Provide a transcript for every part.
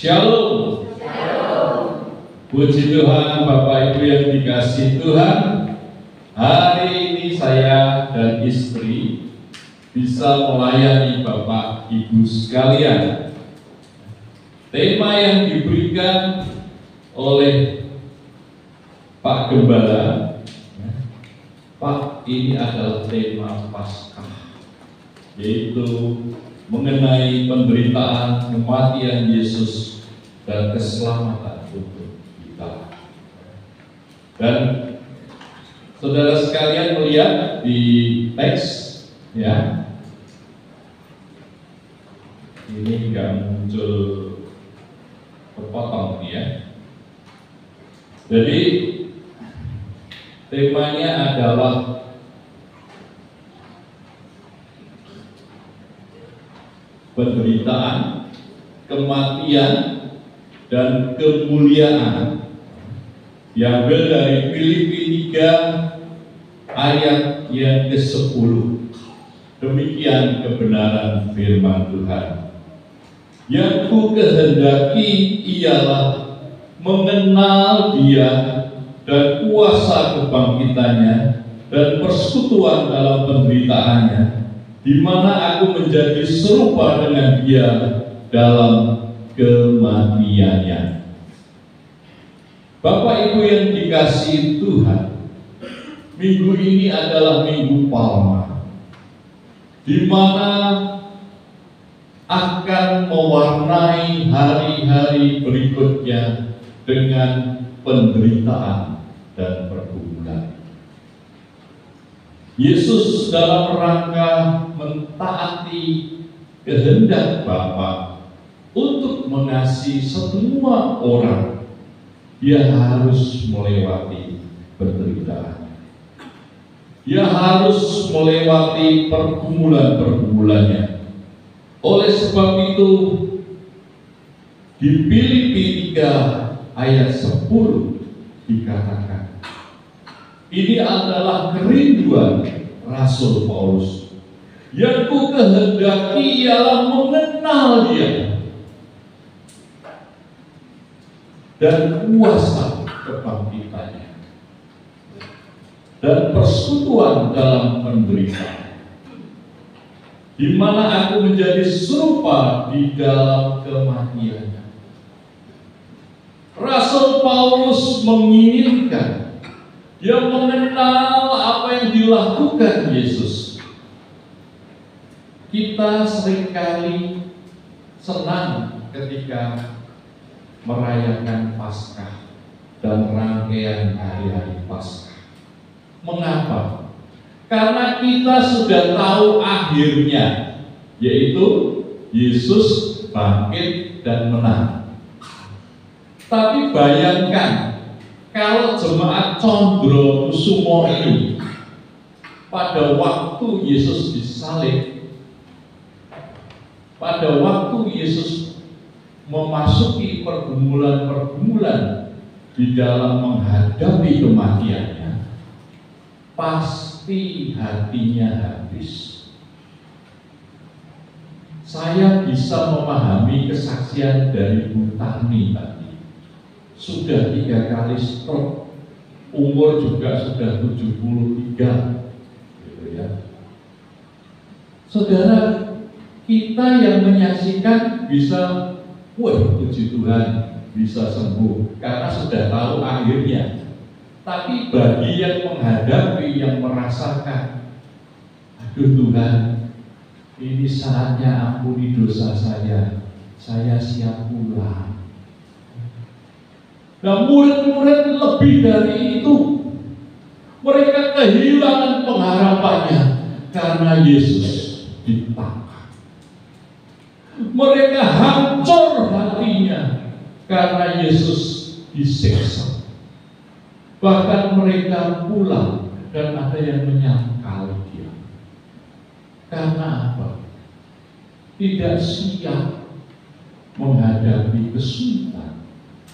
Shalom. Puji Tuhan, Bapak Ibu yang dikasihi Tuhan. Hari ini saya dan istri bisa melayani Bapak Ibu sekalian. Tema yang diberikan oleh Pak Gembala, Pak, ini adalah tema Paskah, yaitu mengenai penderitaan, kematian Yesus dan keselamatan untuk kita. Dan saudara sekalian melihat di teks, ya, ini nggak muncul kepotong ya. Jadi temanya adalah penderitaan, kematian, dan kemuliaan. Diambil dari Filipi 3 ayat yang ke-10. Demikian kebenaran firman Tuhan. Yang ku kehendaki ialah mengenal Dia dan kuasa kebangkitannya dan persekutuan dalam penderitaannya, di mana aku menjadi serupa dengan Dia dalam kematiannya. Bapak Ibu yang dikasihi Tuhan, minggu ini adalah Minggu Palma, di mana akan mewarnai hari-hari berikutnya dengan penderitaan dan pergumulan. Yesus dalam rangka mentaati kehendak Bapa untuk mengasihi semua orang, Dia harus melewati penderitaan. Dia harus melewati pergumulan-pergumulannya. Oleh sebab itu, di Filipi 3 ayat 10 dikatakan, ini adalah kerinduan Rasul Paulus. Yang ku kehendaki ialah mengenal Dia dan kuasa kebangkitannya dan persekutuan dalam penderitaan, di mana aku menjadi serupa di dalam kematiannya. Rasul Paulus menginginkan dia mengenal apa yang dilakukan Yesus. Kita seringkali senang ketika merayakan Paskah dan rangkaian hari-hari Paskah. Mengapa? Karena kita sudah tahu akhirnya, yaitu Yesus bangkit dan menang. Tapi bayangkan kalau jemaat Condrokusumo ini pada waktu Yesus disalib, pada waktu Yesus memasuki pergumulan-pergumulan di dalam menghadapi kematiannya, pasti hatinya habis. Saya bisa memahami kesaksian dari Bu Tani tadi. Sudah 3 kali stroke, umur juga sudah 73, gitu ya. Saudara, kita yang menyaksikan bisa, puji Tuhan, bisa sembuh karena sudah tahu akhirnya. Tapi bagi yang menghadapi, yang merasakan, aduh Tuhan, ini saatnya ampuni dosa saya siap pulang. Nah, murid-murid lebih dari itu, mereka kehilangan pengharapannya karena Yesus ditangkap. Mereka hancur hatinya karena Yesus disiksa. Bahkan mereka pulang dan ada yang menyangkal Dia. Karena apa? Tidak siap menghadapi kesulitan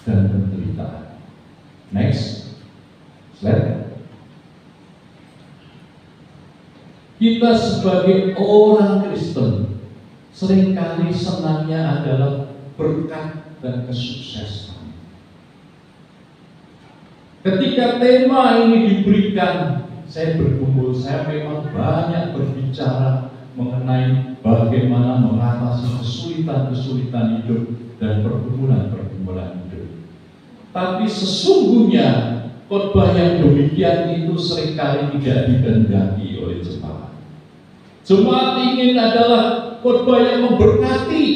dan penderitaan. Next slide. Kita sebagai orang Kristen seringkali senangnya adalah berkat dan kesuksesan. Ketika tema ini diberikan, saya berkumpul, saya memang banyak berbicara mengenai bagaimana mengatasi kesulitan-kesulitan hidup dan pergumulan-pergumulan hidup. Tapi sesungguhnya khotbah yang demikian itu seringkali tidak dikehendaki oleh jemaat. Jemaat ingin adalah khotbah yang memberkati,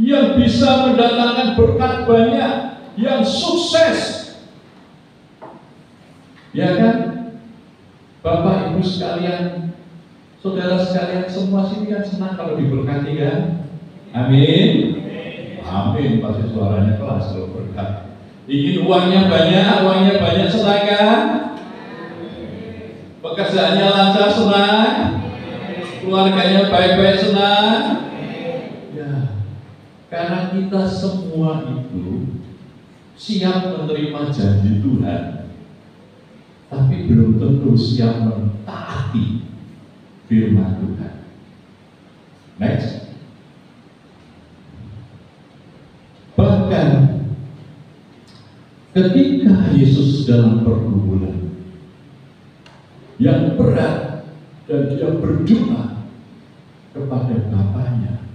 yang bisa mendatangkan berkat banyak, yang sukses. Ya kan? Bapak Ibu sekalian, saudara sekalian, semua sini kan senang kalau diberkati kan? Amin. Amin. Pasti suaranya kelas kalau berkat. Ingin uangnya banyak senang kan? Pekerjaannya lancar senang, keluarganya baik-baik senang. Ya, karena kita semua itu siap menerima janji Tuhan, tapi belum tentu siap mentaati firman Tuhan. Next. Bahkan ketika Yesus dalam pergumulan yang berat dan dia berdoa kepada Bapaknya,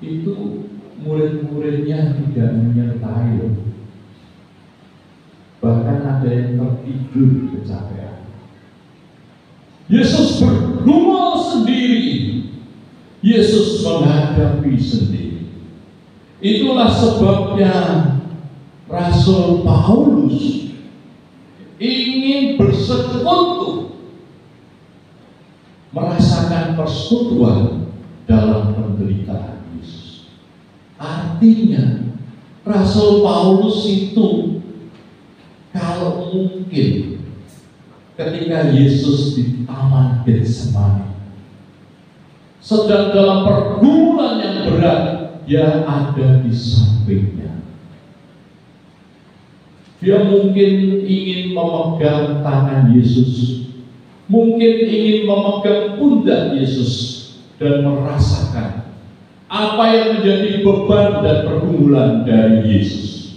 itu murid-muridnya tidak menyertai. Bahkan ada yang tertidur kecapean. Yesus bergumul sendiri. Yesus menghadapi sendiri. Itulah sebabnya Rasul Paulus ingin bersekutu, merasakan persekutuan dalam penderitaan Yesus. Artinya Rasul Paulus itu kalau mungkin ketika Yesus di Taman Getsemani sedang dalam pergumulan yang berat, dia ada di sampingnya. Dia mungkin ingin memegang tangan Yesus, mungkin ingin memegang pundak Yesus dan merasakan apa yang menjadi beban dan pergumulan dari Yesus.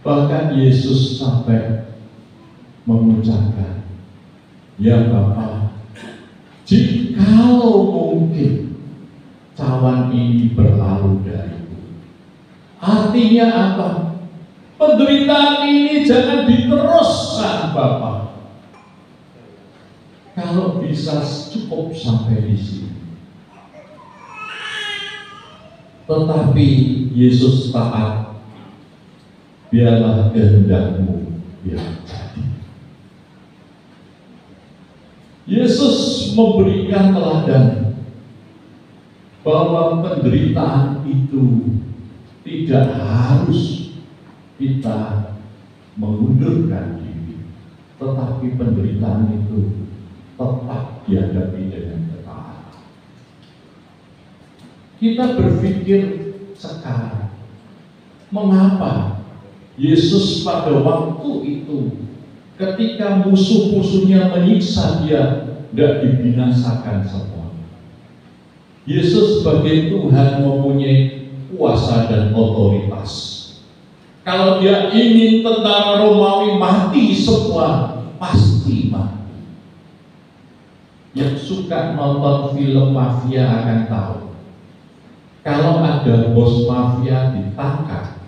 Bahkan Yesus sampai mengucapkan, "Ya Bapa, jikalau mungkin cawan ini berlalu dariku." Artinya apa? Penderitaan ini jangan diteruskan Bapa. Kalau bisa cukup sampai di sini. Tetapi Yesus taat. Biarlah kehendak-Mu yang jadi. Yesus memberikan teladan bahwa penderitaan itu tidak harus kita mengundurkan diri, tetapi penderitaan itu tetap dihadapi dengan ketaatan. Kita berpikir sekarang, mengapa Yesus pada waktu itu ketika musuh-musuhnya menyiksa dia tidak dibinasakan semua? Yesus sebagai Tuhan mempunyai kuasa dan otoritas. Kalau dia ingin tentara Romawi mati semua, pasti mati. Yang suka nonton film mafia akan tahu, kalau ada bos mafia ditangkap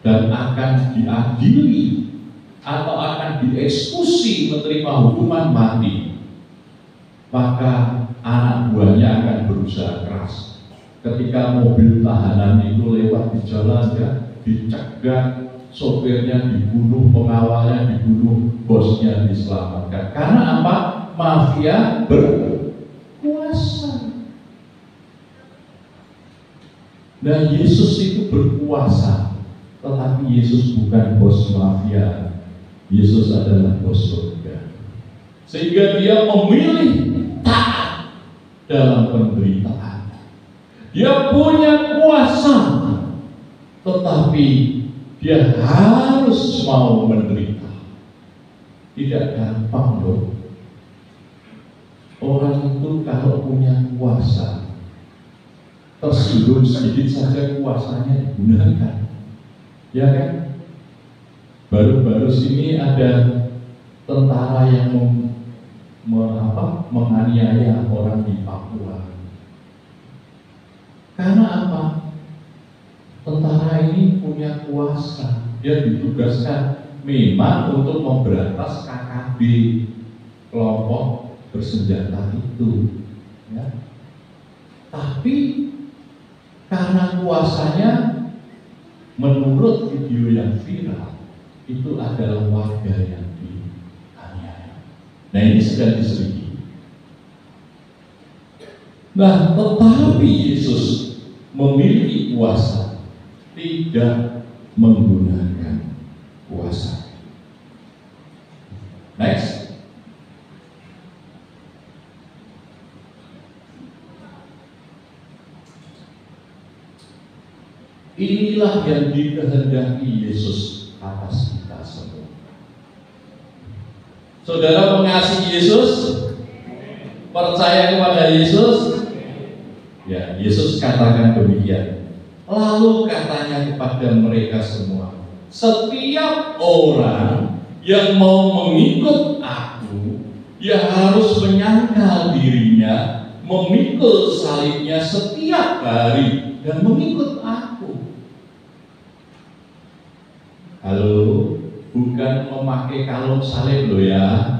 dan akan diadili atau akan dieksekusi menerima hukuman mati, maka anak buahnya akan berusaha keras. Ketika mobil tahanan itu lewat di jalan, ya dicegat, sopirnya dibunuh, pengawalnya dibunuh, bosnya diselamatkan. Karena apa? Mafia berkuasa. Nah, Yesus itu berkuasa, tetapi Yesus bukan bos mafia. Yesus adalah bos surga. Sehingga dia memilih taat dalam penderitaan. Dia punya kuasa, tetapi dia harus mau menderita. Tidak gampang loh. Orang itu kalau punya kuasa, tersinggung sedikit saja kuasanya digunakan. Ya kan? Baru-baru ini ada tentara yang menganiaya orang di Papua. Karena apa? Tentara ini punya kuasa. Dia ditugaskan memang untuk memberantas KKB, kelompok bersenjata itu. Ya. Tapi karena kuasanya, menurut video yang viral, itu adalah warga yang dianiaya. Nah, ini sedang diselidiki. Nah, tetapi Yesus memiliki kuasa, tidak menggunakan kuasa. Next. Inilah yang dikehendaki Yesus atas kita semua. Saudara mengasihi Yesus, percaya kepada Yesus. Ya, Yesus katakan demikian. Lalu katanya kepada mereka semua, setiap orang yang mau mengikut aku, ya harus menyangkal dirinya, memikul salibnya setiap hari, dan mengikut aku. Halo, bukan memakai kalung salib loh ya.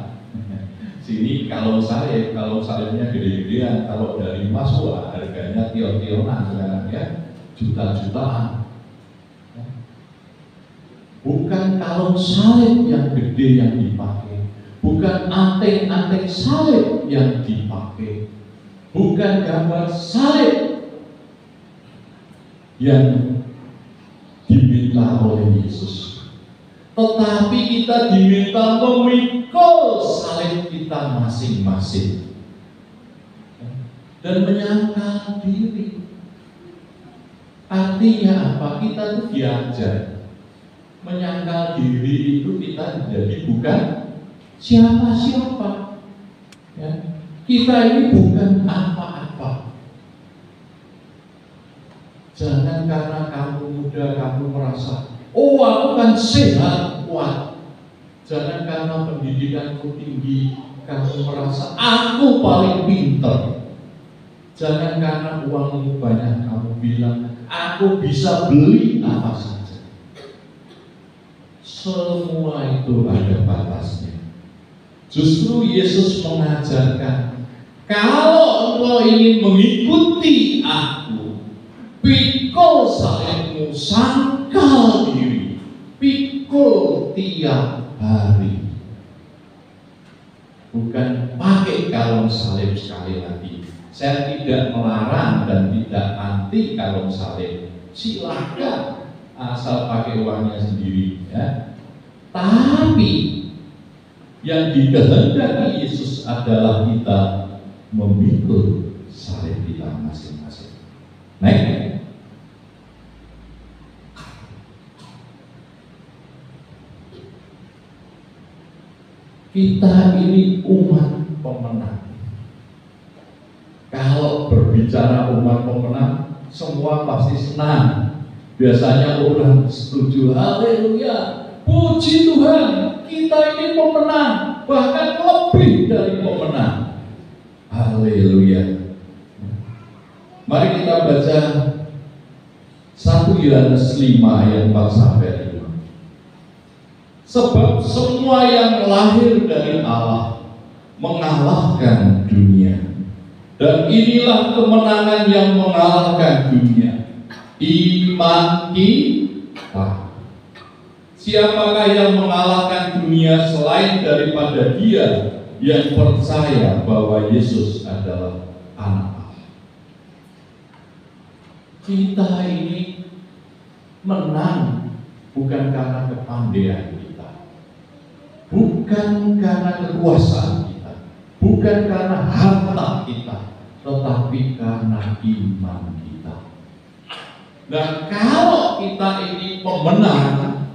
Sini kalung salibnya gede-gedean. Kalau dari emas, wah harganya tion-tionan sekarang ya, juta-jutaan. Bukan kalung salib yang gede yang dipakai, bukan anting-anting salib yang dipakai, bukan gambar salib yang diminta oleh Yesus. Tetapi kita diminta memikul salib kita masing-masing dan menyangkal diri. Artinya apa? Kita itu diajar menyangkal diri itu kita jadi bukan siapa-siapa. Ya. Kita ini bukan apa-apa. Jangan karena kamu muda kamu merasa, oh aku kan sehat, kuat. Jangan karena pendidikanku tinggi kamu merasa aku paling pintar. Jangan karena uangmu banyak kamu bilang aku bisa beli apa saja. Semua itu ada batasnya. Justru Yesus mengajarkan, kalau engkau ingin mengikuti aku, pikul salibmu, sangkal diri, pikul tiap hari. Bukan pakai kalung salib sekali lagi. Saya tidak melarang dan tidak anti kalung salib. Silakan, asal pakai uangnya sendiri. Ya. Tapi yang dikehendaki Yesus adalah kita memikul salib kita masing-masing. Naik. Kita ini umat pemenang. Kalau berbicara umat pemenang, semua pasti senang. Biasanya orang setuju, haleluya, puji Tuhan, kita ini pemenang, bahkan lebih dari pemenang. Haleluya. Mari kita baca 1 Yohanes 5 ayat 4-5. Sebab semua yang lahir dari Allah mengalahkan dunia. Dan inilah kemenangan yang mengalahkan dunia, iman kita. Siapakah yang mengalahkan dunia selain daripada dia yang percaya bahwa Yesus adalah anak Allah? Kita ini menang bukan karena kepandaian kita, bukan karena kekuasaan kita, bukan karena harta kita, tetapi karena iman kita. Dan kalau kita ini pemenang,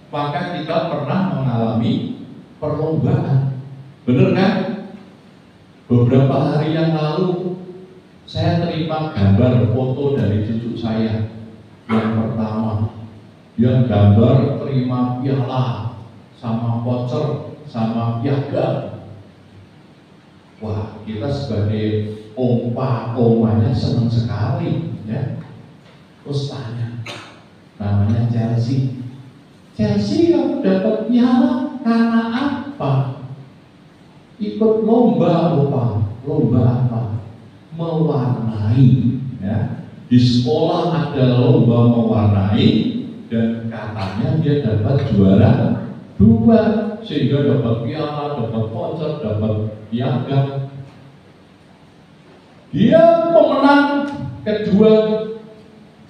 maka kita pernah mengalami perlombaan. Benar kan? Beberapa hari yang lalu Saya terima gambar foto dari cucu saya yang pertama. Dia gambar terima piala sama voucher sama piagam. Wah, kita sebagai omanya senang sekali, ya. Terus tanya, namanya Chelsea. Chelsea kamu dapat piala karena apa? Ikut lomba apa? Lomba apa? Mewarnai, ya. Di sekolah ada lomba mewarnai dan katanya dia dapat juara 2 sehingga dapat piala, dapat voucher, dapat piagam. Dia pemenang kedua.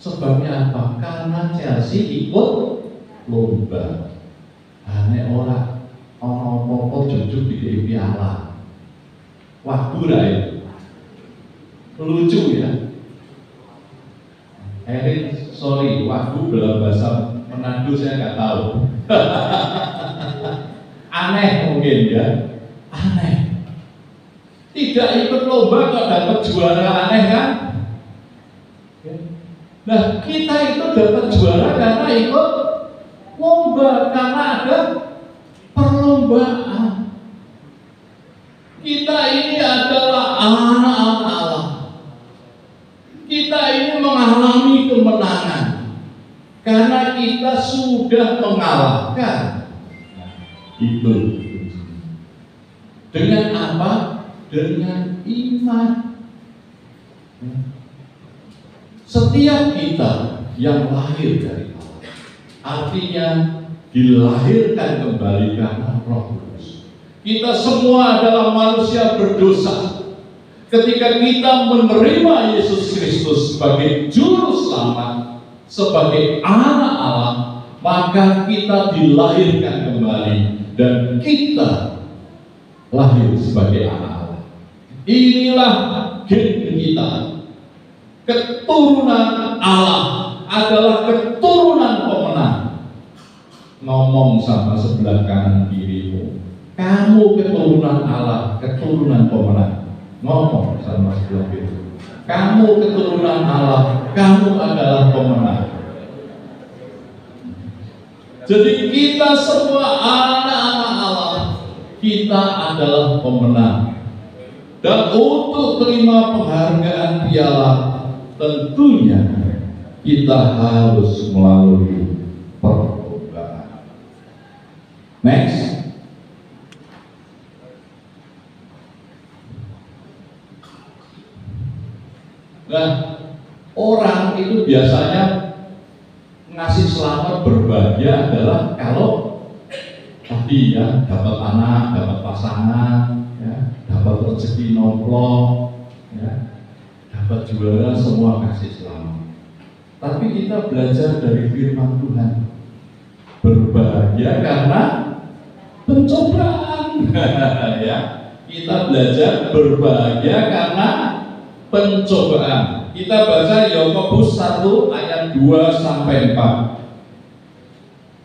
Sebabnya apa? Karena Chelsea ikut lomba. Nek ora ana apa-apa jujuk di piala. Wah, burai. Lucu ya. Sorry, wagu dalam bahasa Manado saya nggak tahu. Aneh mungkin ya. Aneh. Tidak ikut lomba kok dapat juara, aneh kan? Nah, kita itu dapat juara karena ikut lomba, karena ada perlombaan. Kita ini adalah anak-anak Allah. Kita ini mengalami kemenangan karena kita sudah mengalahkan. Itu dengan apa? Dengan iman. Setiap kita yang lahir dari Allah, artinya dilahirkan kembali karena Roh Kudus. Kita semua adalah manusia berdosa. Ketika kita menerima Yesus Kristus sebagai juru selamat, sebagai anak Allah, maka kita dilahirkan kembali dan kita lahir sebagai anak Allah. Inilah gen kita. Keturunan Allah adalah keturunan pemenang. Ngomong sama sebelah kanan kirimu, kamu keturunan Allah, keturunan pemenang. Ngomong sama sebelah kiri, kamu keturunan Allah, kamu adalah pemenang. Jadi kita semua anak-anak Allah, kita adalah pemenang. Dan untuk terima penghargaan piala, tentunya kita harus melalui perlombaan. Next. Nah, orang itu biasanya ngasih selamat berbahagia adalah kalau tadi ya dapat anak, dapat pasangan, ya, dapat rezeki nomplok, ya, dapat juara, semua kasih selamat. Tapi kita belajar dari firman Tuhan, berbahagia karena pencobaan. Ya, kita belajar berbahagia karena pencobaan. Kita baca Yakobus 1 ayat 2 sampai 4.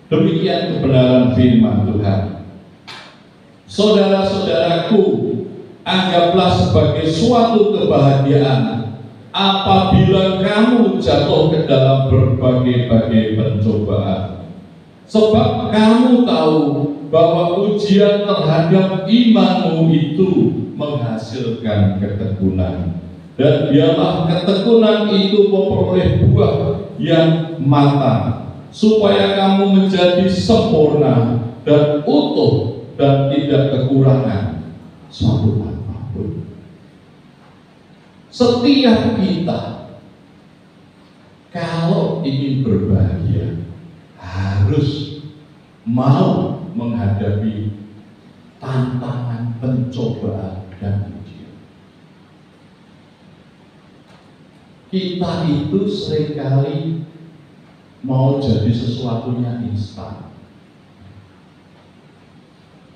Demikian kebenaran firman Tuhan. Saudara-saudaraku, anggaplah sebagai suatu kebahagiaan apabila kamu jatuh ke dalam berbagai-bagai pencobaan. Sebab kamu tahu bahwa ujian terhadap imanmu itu menghasilkan ketekunan. Dan biarlah ketekunan itu memperoleh buah yang matang, supaya kamu menjadi sempurna dan utuh dan tidak kekurangan suatu apapun. Setiap kita kalau ingin berbahagia harus mau menghadapi tantangan, pencobaan dan ujian. Kita itu seringkali mau jadi sesuatunya instan.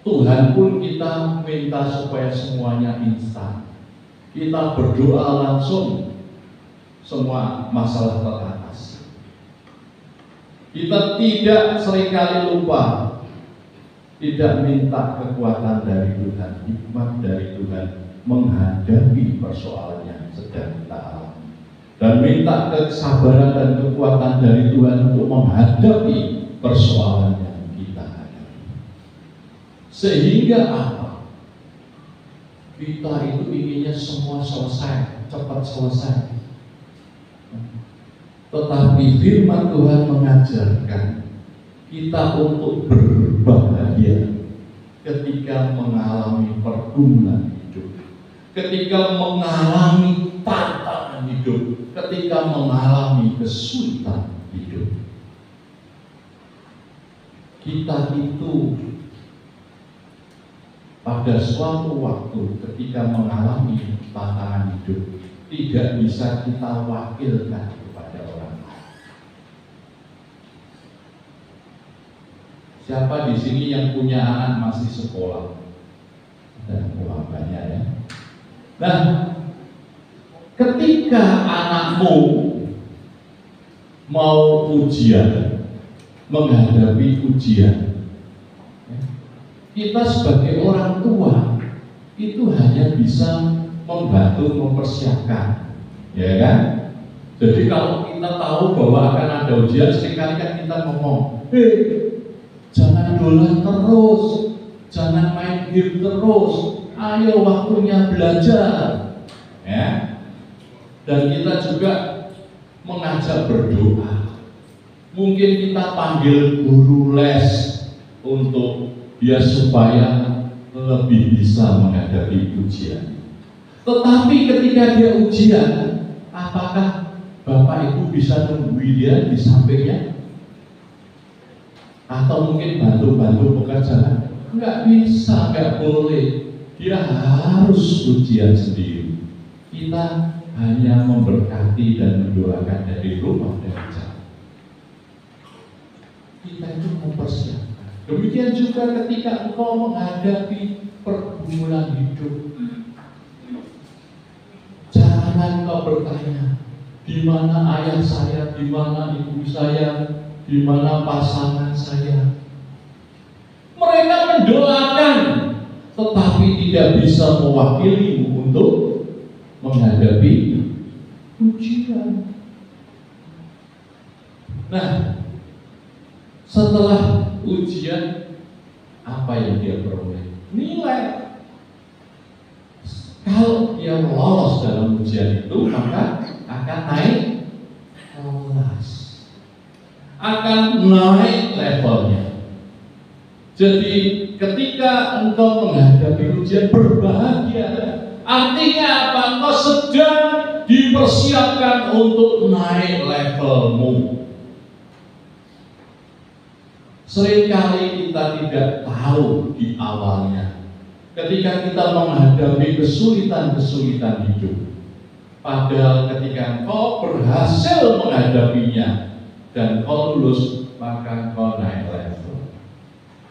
Tuhan pun kita minta supaya semuanya instan. Kita berdoa langsung, semua masalah teratasi. Kita tidak seringkali lupa, tidak minta kekuatan dari Tuhan, hikmat dari Tuhan menghadapi persoalannya sedang kita alami. Dan minta kesabaran dan kekuatan dari Tuhan untuk menghadapi persoalan yang kita hadapi. Sehingga apa? Kita itu inginnya semua selesai, cepat selesai. Tetapi firman Tuhan mengajarkan kita untuk berbahagia ketika mengalami pergumulan hidup, ketika mengalami tantangan hidup, ketika mengalami kesulitan hidup. Kita itu pada suatu waktu ketika mengalami tantangan hidup tidak bisa kita wakilkan kepada orang lain. Siapa di sini yang punya anak masih sekolah? Dan banyak ya. Nah, ketika anakmu mau ujian, menghadapi ujian, kita sebagai orang tua itu hanya bisa membantu mempersiapkan, ya kan? Jadi kalau kita tahu bahwa akan ada ujian, seringkali kan kita ngomong, jangan dolan terus, jangan main game terus, ayo waktunya belajar, ya. Dan kita juga mengajak berdoa. Mungkin kita panggil guru les untuk dia supaya lebih bisa menghadapi ujian. Tetapi ketika dia ujian, apakah Bapak Ibu bisa nungguin dia di sampingnya? Atau mungkin bantu-bantu pekerjaan? Enggak bisa, enggak boleh. Dia harus ujian sendiri. Kita hanya memberkati dan mendoakan dari rumah dan jauh. Kita itu mempersiapkan. Demikian juga ketika engkau menghadapi pergumulan hidup, jangan engkau bertanya, di mana ayah saya, di mana ibu saya, di mana pasangan saya. Mereka mendoakan, tetapi tidak bisa mewakilimu untuk menghadapi ujian. Nah, setelah ujian, apa yang dia peroleh? Nilai. Kalau dia lolos dalam ujian itu, maka akan naik kelas, akan naik levelnya. Jadi ketika engkau menghadapi ujian, berbahagia. Artinya apa? Engkau sedang dipersiapkan untuk naik levelmu. Seringkali kita tidak tahu di awalnya, ketika kita menghadapi kesulitan-kesulitan hidup, padahal ketika engkau berhasil menghadapinya dan kau lulus, maka kau naik level.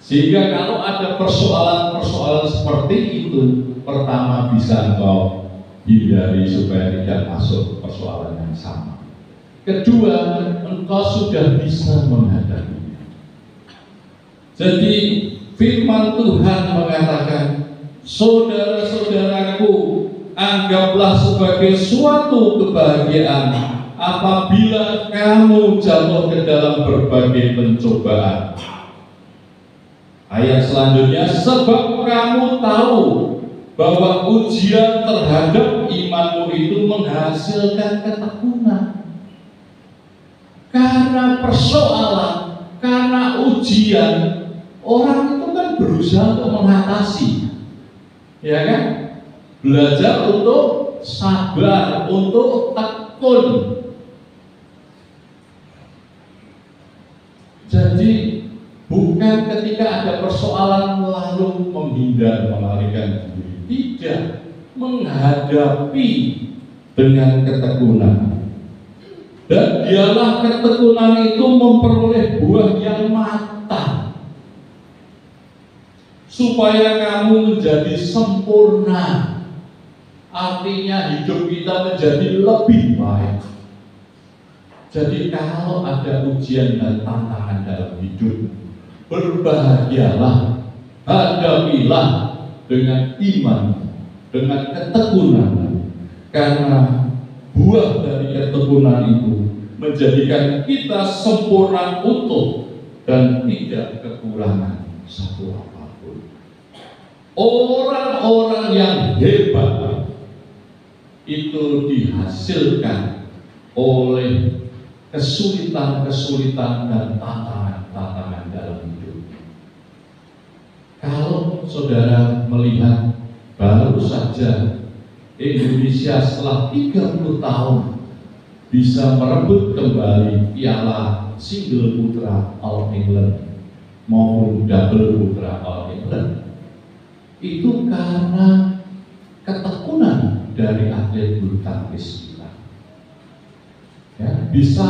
Sehingga kalau ada persoalan-persoalan seperti itu, pertama bisa engkau hindari supaya tidak masuk persoalan yang sama. Kedua, engkau sudah bisa menghadapi. Jadi firman Tuhan mengatakan, saudara-saudaraku, anggaplah sebagai suatu kebahagiaan apabila kamu jatuh ke dalam berbagai pencobaan. Ayat selanjutnya, sebab kamu tahu bahwa ujian terhadap imanmu itu menghasilkan ketekunan. Karena persoalan, karena ujian, orang itu kan berusaha untuk mengatasi, ya kan? Belajar untuk sabar, untuk tekun. Jadi bukan ketika ada persoalan lalu menghindar, melarikan diri, tidak, menghadapi dengan ketekunan. Dan dialah ketekunan itu memperoleh buah yang matang, supaya kamu menjadi sempurna. Artinya hidup kita menjadi lebih baik. Jadi kalau ada ujian dan tantangan dalam hidup, berbahagialah, hadapilah dengan iman, dengan ketekunan, Karena buah dari ketekunan itu menjadikan kita sempurna, utuh, dan tidak kekurangan satu apapun. Orang-orang yang hebat itu dihasilkan oleh kesulitan-kesulitan dan tantangan-tantangan dalam hidup. Kalau saudara melihat baru saja Indonesia setelah 30 tahun bisa merebut kembali piala single putra All England maupun double putra All England, itu karena ketekunan dari atlet bulu tangkis kita. Ya, bisa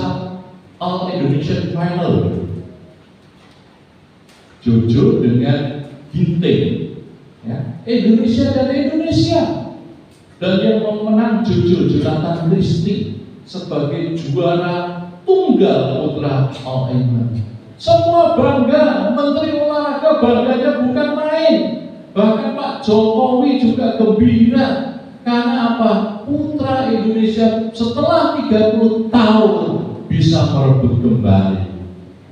All Indonesian Final, Jojo dengan Ginting, ya, Indonesia dan Indonesia, dan yang memenang Jojo Jonathan Christie sebagai juara tunggal putra All England. Semua bangga, Menteri Olahraga bangganya bukan main. Bahkan Pak Jokowi juga gembira. Karena apa? Putra Indonesia setelah 30 tahun bisa merebut kembali.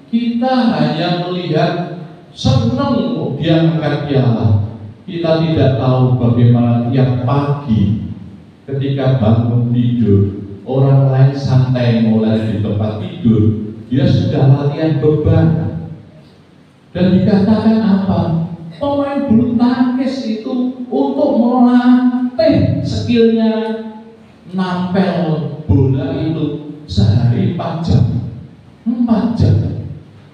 Kita hanya melihat senang dia angkat piala. Kita tidak tahu bagaimana tiap pagi ketika bangun tidur, orang lain santai mulai di tempat tidur, dia sudah latihan beban. Dan dikatakan apa? Pemain bulu tangkis itu untuk melatih skillnya nampel bola itu sehari 4 jam. 4 jam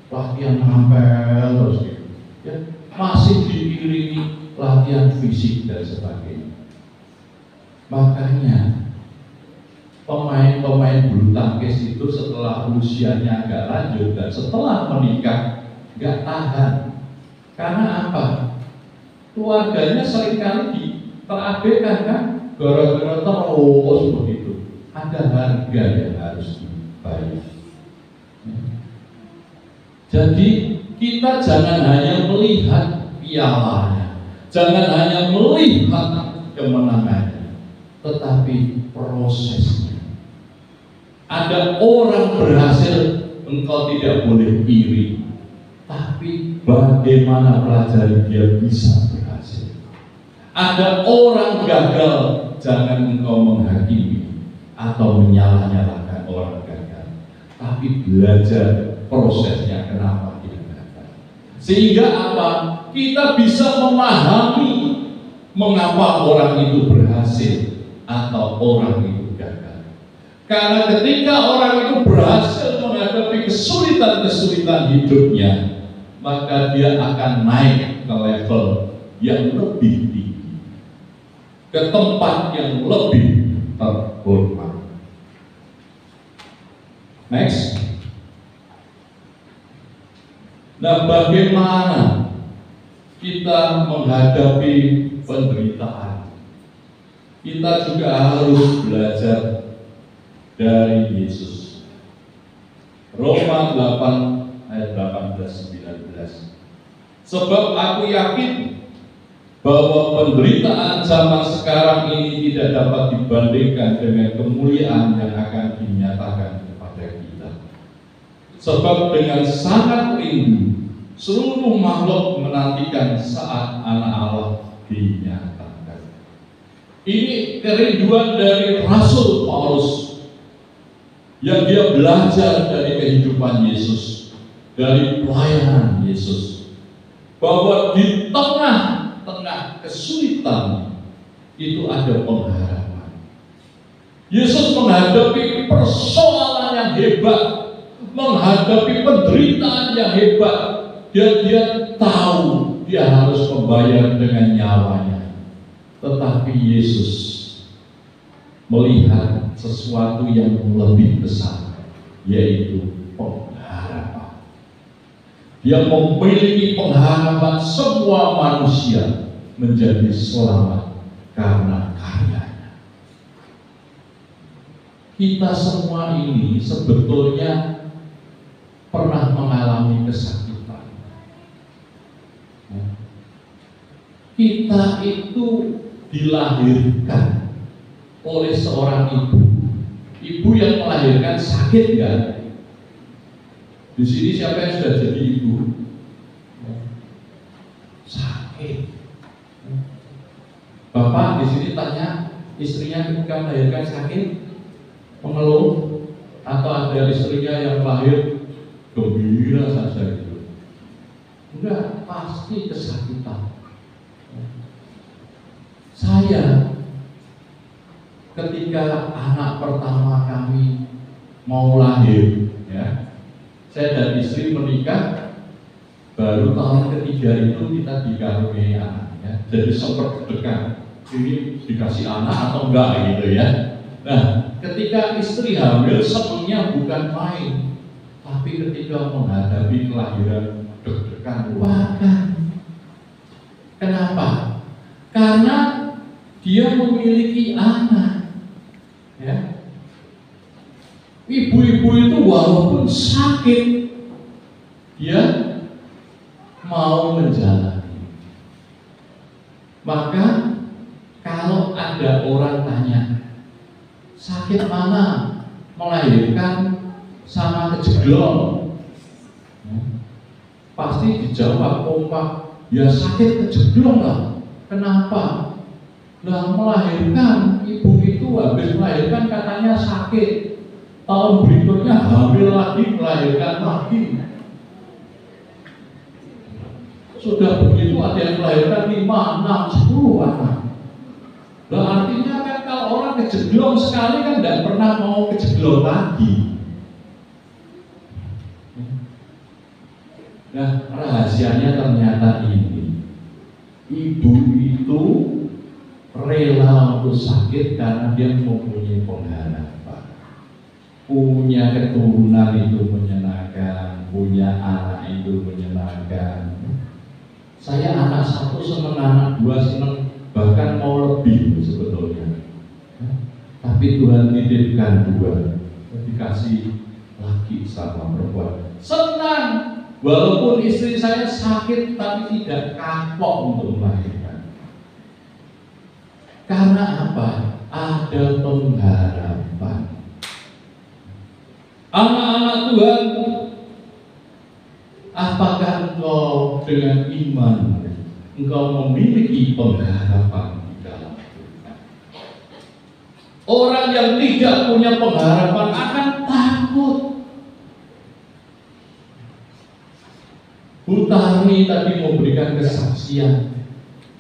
latihan nampel terus gitu. Ya, masih diiringi latihan fisik dan sebagainya. Makanya pemain-pemain bulu tangkis itu setelah usianya agak lanjut dan setelah menikah nggak tahan. Karena apa? Keluarganya seringkali terabaikan kan, gara-gara terus begitu. Ada harga yang harus dibayar. Jadi kita jangan hanya melihat pialanya, jangan hanya melihat kemenangannya, tetapi prosesnya. Ada orang berhasil, engkau tidak boleh iri, tapi bagaimana pelajari dia bisa berhasil. Ada orang gagal, jangan engkau menghakimi atau menyalah-nyalahkan orang gagal, tapi belajar prosesnya kenapa dia gagal. Sehingga apa? Kita bisa memahami mengapa orang itu berhasil atau orang itu gagal. Karena ketika orang itu berhasil menghadapi kesulitan-kesulitan hidupnya, maka dia akan naik ke level yang lebih tinggi, ke tempat yang lebih terhormat. Next. Nah, bagaimana kita menghadapi penderitaan? Kita juga harus belajar dari Yesus. Roma 8 ayat 18-19. Sebab aku yakin bahwa penderitaan zaman sekarang ini tidak dapat dibandingkan dengan kemuliaan yang akan dinyatakan kepada kita. Sebab dengan sangat rindu seluruh makhluk menantikan saat anak Allah dinyatakan. Ini kerinduan dari Rasul Paulus yang dia belajar dari kehidupan Yesus, dari pelayanan Yesus, bahwa di tengah-tengah kesulitan itu ada pengharapan. Yesus menghadapi persoalan yang hebat, menghadapi penderitaan yang hebat, dan dia tahu dia harus membayar dengan nyawanya. Tetapi Yesus melihat sesuatu yang lebih besar, yaitu pengharapan. Dia memiliki pengharapan semua manusia menjadi selamat karena karyanya. Kita semua ini sebetulnya pernah mengalami kesakitan. Kita itu dilahirkan oleh seorang ibu. Ibu yang melahirkan sakit nggak? Di sini siapa yang sudah jadi ibu? Sakit. Bapak di sini tanya istrinya ketika melahirkan sakit, mengeluh, atau ada istrinya yang lahir gembira saja itu? Enggak, pasti kesakitan. Saya ketika anak pertama kami mau lahir, ya, saya dan istri menikah baru tahun ketiga itu kita dikaruniai anak, ya. Jadi sempat dekat, ini dikasih anak atau enggak gitu ya. Nah, ketika istri hamil senangnya bukan main, tapi ketika menghadapi kelahiran deg-degan bahkan. Kenapa? Karena dia memiliki anak, ya. Ibu-ibu itu walaupun sakit, dia mau menjalani. Maka kalau ada orang tanya, sakit mana? Melahirkan sama kejeglong, ya, pasti dijawab kompak, ya sakit kejeglong lah. Kenapa? Nah, melahirkan, ibu itu habis melahirkan katanya sakit, tahun berikutnya hamil lagi, melahirkan lagi. Sudah begitu ada yang melahirkan 5, 6, 10 anak. Nah, artinya kan kalau orang kejeglong sekali kan tidak pernah mau kejeglong lagi. Nah, rahasianya ternyata ini, ibu itu rela untuk sakit karena dia mempunyai pengharapan. Punya keturunan itu menyenangkan, punya anak itu menyenangkan. Saya anak satu senang, anak dua senang, bahkan mau lebih sebetulnya. Tapi Tuhan titipkan dua, dikasih laki sama perempuan. Senang, walaupun istri saya sakit tapi tidak kapok untuk melahirkan. Karena apa? Ada pengharapan. Anak-anak Tuhan, apakah engkau dengan iman engkau memiliki pengharapan di dalam Tuhan? Orang yang tidak punya pengharapan akan takut. Bu Tani tadi memberikan kesaksian,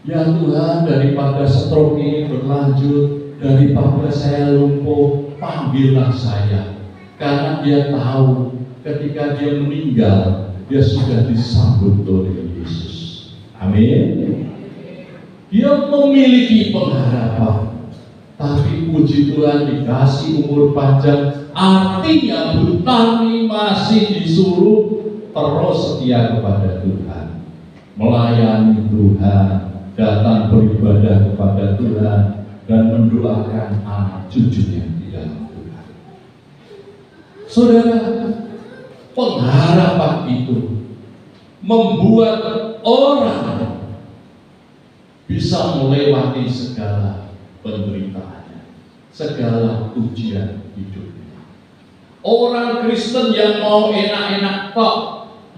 ya Tuhan, daripada stroke ini berlanjut, daripada saya lumpuh, panggillah saya. Karena dia tahu ketika dia meninggal, dia sudah disambut oleh Yesus. Amin. Dia memiliki pengharapan. Tapi puji Tuhan dikasih umur panjang, artinya Bu Tani masih disuruh terus setia kepada Tuhan, melayani Tuhan, datang beribadah kepada Tuhan, dan mendoakan anak cucunya di dalam Tuhan. Saudara, pengharapan itu membuat orang bisa melewati segala penderitaannya, segala ujian hidupnya. Orang Kristen yang mau enak-enak kok,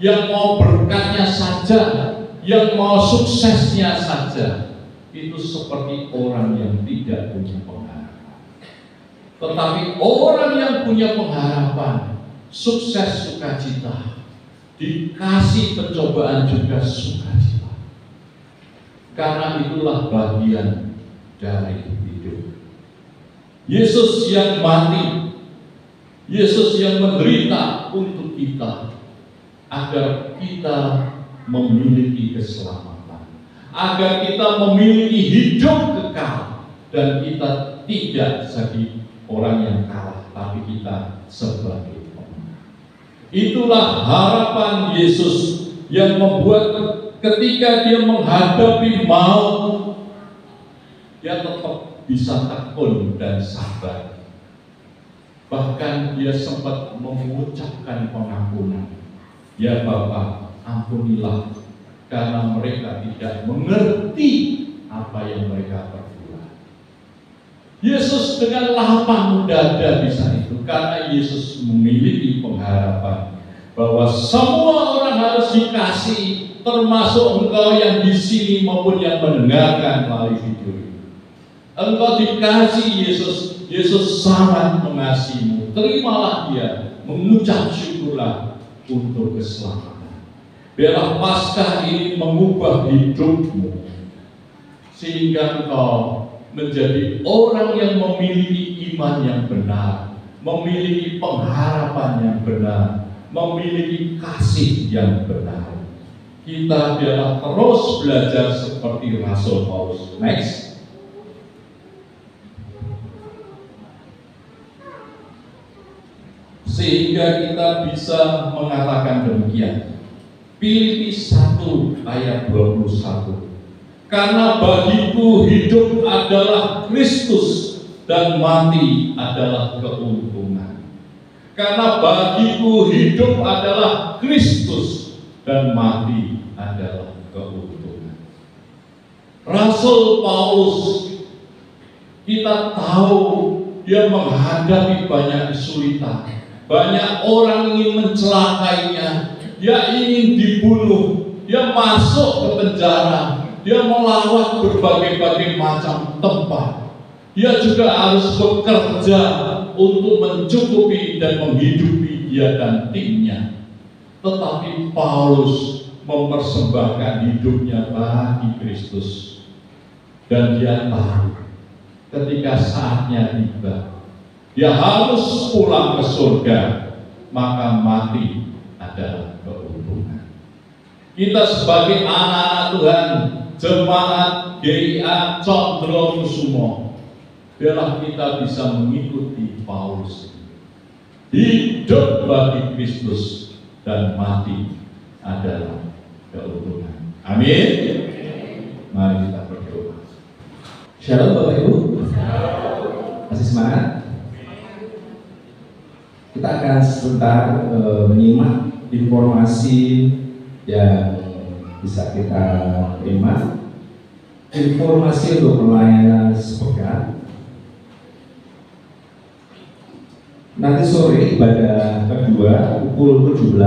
yang mau berkatnya saja, yang mau suksesnya saja, itu seperti orang yang tidak punya pengharapan. Tetapi orang yang punya pengharapan, sukses sukacita, dikasih pencobaan juga sukacita. Karena itulah bagian dari hidup. Yesus yang mati, Yesus yang menderita untuk kita, agar kita memiliki keselamatan, agar kita memiliki hidup kekal, dan kita tidak jadi orang yang kalah, tapi kita sebagai pemenang. Itulah harapan Yesus yang membuat ketika dia menghadapi maut, dia tetap bisa tekun dan sabar. Bahkan dia sempat mengucapkan pengampunan. Ya Bapa, ampunilah, karena mereka tidak mengerti apa yang mereka perbuat. Yesus dengan lapang dada bisa itu, karena Yesus memiliki pengharapan bahwa semua orang harus dikasihi, termasuk engkau yang di sini maupun yang mendengarkan melalui video ini. Engkau dikasihi Yesus, Yesus sangat mengasihimu. Terimalah dia, mengucap syukurlah untuk keselamatan. Biarlah Paskah ini mengubah hidupmu, sehingga engkau menjadi orang yang memiliki iman yang benar, memiliki pengharapan yang benar, memiliki kasih yang benar. Kita biarlah terus belajar seperti Rasul Paulus. Next. Sehingga kita bisa mengatakan demikian. Filipi 1 ayat 21. Karena bagiku hidup adalah Kristus dan mati adalah keuntungan. Karena bagiku hidup adalah Kristus dan mati adalah keuntungan. Rasul Paulus, kita tahu dia menghadapi banyak kesulitan. Banyak orang ingin mencelakainya, dia ingin dibunuh, dia masuk ke penjara. Dia melawat berbagai-bagai macam tempat. Dia juga harus bekerja untuk mencukupi dan menghidupi dia dan timnya. Tetapi Paulus mempersembahkan hidupnya bagi Kristus. Dan dia tahu ketika saatnya tiba, dia harus pulang ke surga, maka mati adalah keuntungan. Kita sebagai anak-anak Tuhan, Jemaat GIA Condrokusumo, biarlah kita bisa mengikuti Paulus. Hidup bagi Kristus dan mati adalah keuntungan. Amin. Mari kita berdoa. Shalom Bapak Ibu. Masih semangat? Kita akan sebentar menyimak informasi yang bisa kita terima. Informasi untuk pelayanan sepekan. Nanti sore ibadah kedua pukul 17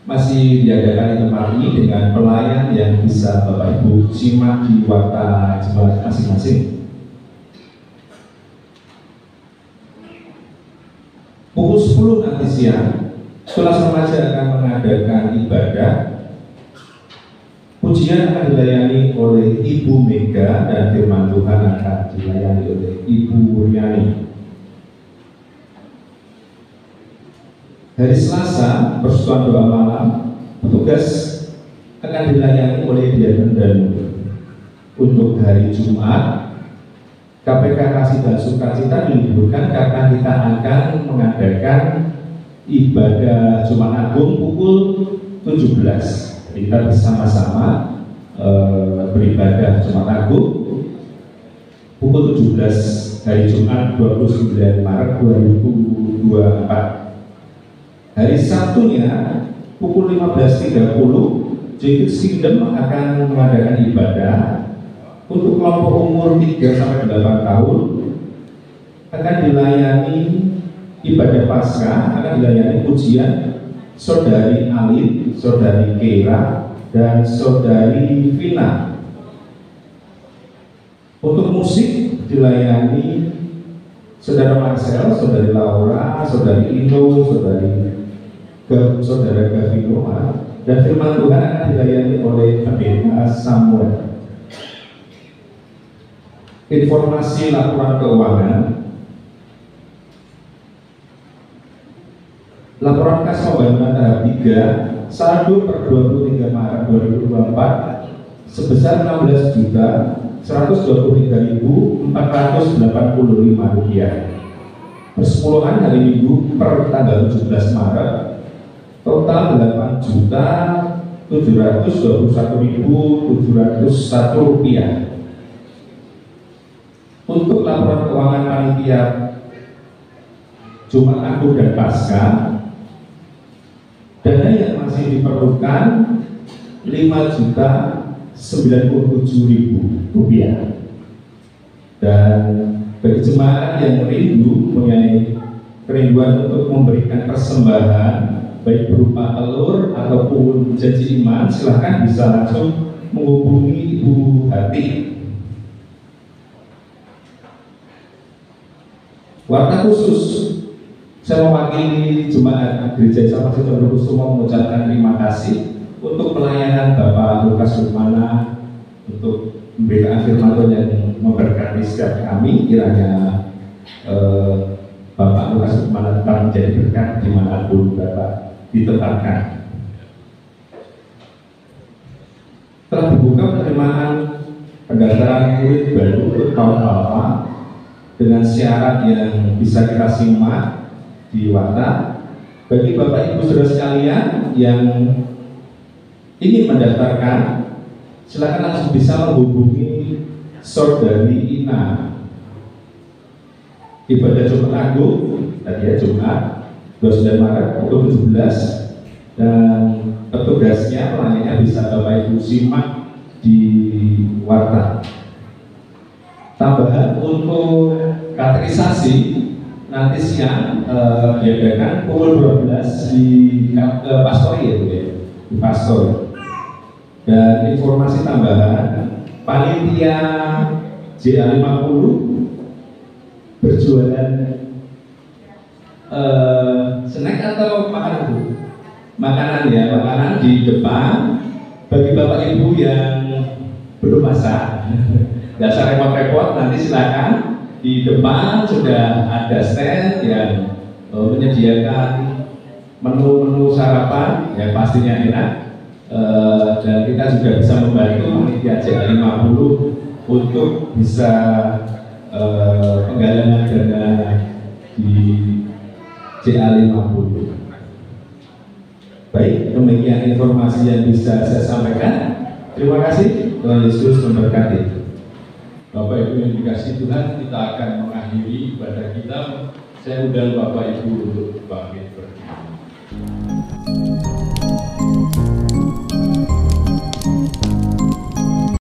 masih diadakan di tempat ini dengan pelayan yang bisa Bapak Ibu simak di warta jemaat masing-masing. Pukul 10 nanti siang, kelas remaja akan mengadakan ibadah. Pujian akan dilayani oleh Ibu Mega dan firman Tuhan akan dilayani oleh Ibu Riani. Hari Selasa, persekutuan doa malam, petugas akan dilayani oleh Dian dan untuk hari Jumat, KPK Kasih dan Sukacita diliburkan karena kita akan mengadakan ibadah Jumat Agung pukul 17. Kita bersama-sama beribadah Jumat Agung pukul 17 hari Jumat 29 Maret 2024. Hari Sabtunya pukul 15.30 Jacob Kingdom akan mengadakan ibadah untuk kelompok umur 3-8 tahun. Akan dilayani ibadah Paskah, akan dilayani pujian Saudari Alin, Saudari Keira, dan Saudari Vina. Untuk musik dilayani Saudara Marcel, Saudari Laura, Saudari Ino, Saudara Gavino, dan firman Tuhan akan dilayani oleh Pendeta Samuel. Informasi laporan keuangan. Laporan kas pembayaran tahap 3 saldo per 23 Maret 2024 sebesar Rp16.123.485. Persepuluhan hari Minggu per tanggal 17 Maret total Rp8.721.701. Untuk laporan keuangan panitia Jumat Agung dan Paskah, dana yang masih diperlukan Rp5.097.000. Dan bagi jemaat yang rindu, mempunyai kerinduan untuk memberikan persembahan baik berupa telur ataupun janji iman, silahkan bisa langsung menghubungi Ibu Hati. Warta khusus, saya mewakili jemaat Gereja Salvasi Condorokusumo mengucapkan terima kasih untuk pelayanan Bapak Lukas Lukmana, untuk pemberitaan firman Tuhan yang memberkati setiap kami. Kiranya Bapak Lukas Lukmana tetap menjadi berkat dimanapun Bapak ditempatkan. Telah dibuka penerimaan pendaftaran murid baru untuk tahun Alfa dengan syarat yang bisa kita simak di Warta. Bagi Bapak Ibu Saudara sekalian yang ingin mendaftarkan, silakan langsung bisa menghubungi Saudari Ina. Ibadah Jumat Agung tadi ya, Jumat 29 Maret pukul 17, dan petugasnya pelayannya bisa Bapak Ibu simak di Warta. Tambahan untuk katekisasi nanti siang diadakan pukul 12 di Pastori ya Bu ya, di Pastori. Dan informasi tambahan, panitia JA50 berjualan snack atau makanan Bu? Makanan ya, makanan di depan bagi Bapak Ibu yang belum masak. Nggak usah repot-repot, nanti silakan di depan sudah ada stand yang menyediakan menu-menu sarapan yang pastinya enak, dan kita juga bisa membantu panitia JA50 untuk bisa penggalangan dana di JA50. Baik, demikian informasi yang bisa saya sampaikan. Terima kasih, Tuhan Yesus memberkati. Bapak Ibu yang dikasihi Tuhan, kita akan mengakhiri ibadah kita. Saya undang Bapak Ibu untuk bangkit berdiri.